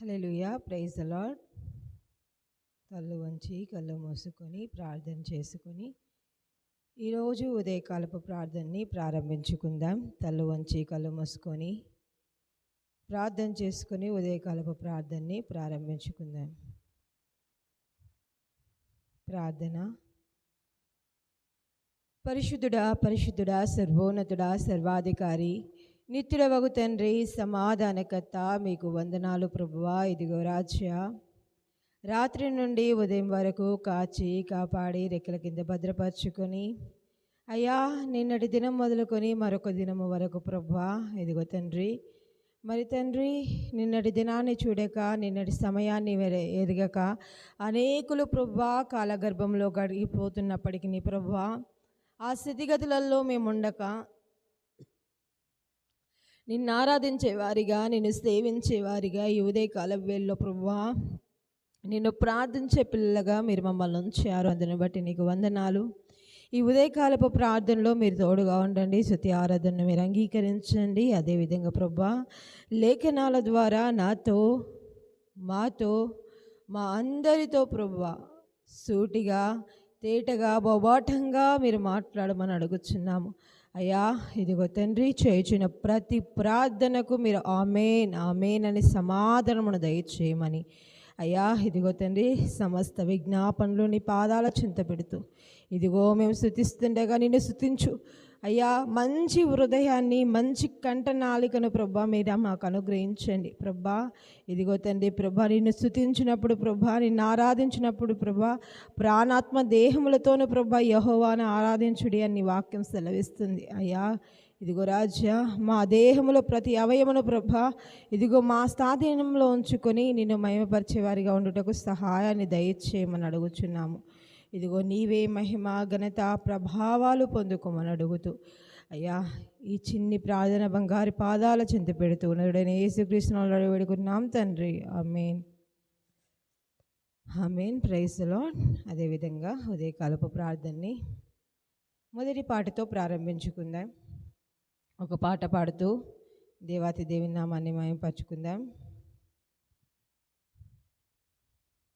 Hallelujah, praise the lord. కళ్ళు వంచి కళ్ళు మూసుకొని ప్రార్థన చేసుకొని ఈరోజు ఉదయకాలపు ప్రార్థనని ప్రారంభించుకుందాం. కళ్ళు వంచి కళ్ళు మూసుకొని ప్రార్థన చేసుకొని ఉదయకాలపు ప్రార్థనని ప్రారంభించుకుందాం. ప్రార్థన. పరిశుద్ధుడా, పరిశుద్ధుడా, సర్వోన్నతుడా, సర్వాధికారి, నిత్యుడవగు తండ్రి, సమాధానకర్త, మీకు వందనాలు ప్రభువా. ఇదిగో రాజ్యా, రాత్రి నుండి ఉదయం వరకు కాచి కాపాడి రెక్కల కింద భద్రపరుచుకొని అయ్యా, నిన్నటి దినం మొదలుకొని మరొక దినము వరకు ప్రభువా, ఇదిగో తండ్రి, మరి తండ్రి, నిన్నటి దినాన్ని చూడక, నిన్నటి సమయాన్ని ఎరగక అనేకులు ప్రభువా కాలగర్భంలో గడిగిపోతున్నప్పటికీ ప్రభువా, ఆ స్థితిగతులలో మేము ఉండక నిన్ను ఆరాధించేవారిగా, నిన్ను సేవించేవారిగా ఈ ఉదయకాల వేళలో ప్రభువా, నిన్ను ప్రార్థించే పిల్లలుగా మీరు మమ్మల్ని ఉంచారు. అందుని బట్టి నీకు వందనాలు. ఈ ఉదయకాలపు ప్రార్థనలో మీరు తోడుగా ఉండండి. స్తుతి ఆరాధనను మీరు అంగీకరించండి. అదేవిధంగా ప్రభువా, లేఖనాల ద్వారా నాతో, మాతో, మా అందరితో ప్రభువా సూటిగా, తేటగా, బొబాటంగా మీరు మాట్లాడమని అడుగుచున్నాము. అయ్యా, ఇదిగో తండ్రి, చేయుచున్న ప్రతి ప్రార్థనకు మీరు ఆమేన్ ఆమేన్ అని సమాధానమును దయచేయమని అయ్యా, ఇదిగో తండ్రి, సమస్త విజ్ఞాపనలు నీ పాదాల చింత పెడుతూ ఇదిగో మేము స్తుతిస్తుండగా నిన్ను స్తుతించు అయ్యా. మంచి హృదయాన్ని, మంచి కంఠనాళికను ప్రభా మీరు మాకు అనుగ్రహించండి ప్రభా. ఇదిగో తండ్రి ప్రభా, నిన్ను స్తుతించినప్పుడు ప్రభా, నిన్ను ఆరాధించినప్పుడు ప్రభా, ప్రాణాత్మ దేహములతోనూ ప్రభా యెహోవాను ఆరాధించుడి అని వాక్యం సెలవిస్తుంది అయ్యా. ఇదిగో రాజ్యా, మా దేహంలో ప్రతి అవయమును ప్రభా ఇదిగో మా స్వాధీనంలో ఉంచుకొని నిన్ను మహిమపరిచేవారిగా ఉండుటకు సహాయాన్ని దయచేయమని అడుగుచున్నాము. ఇదిగో నీవే మహిమ, ఘనత, ప్రభావాలు పొందుకోమని అడుగుతూ అయ్యా, ఈ చిన్ని ప్రార్థన బంగారు పాదాల చింత పెడుతూ నరుడైన యేసుక్రీస్తునామములో వేడుకున్నాం తండ్రి, amen amen. Praise the Lord. అదేవిధంగా ఉదయకాలపు ప్రార్థనని మొదటి పాటతో ప్రారంభించుకుందాం. ఒక పాట పాడుతూ దేవాతి దేవుని నామాన్ని మహిమపరచుకుందాం.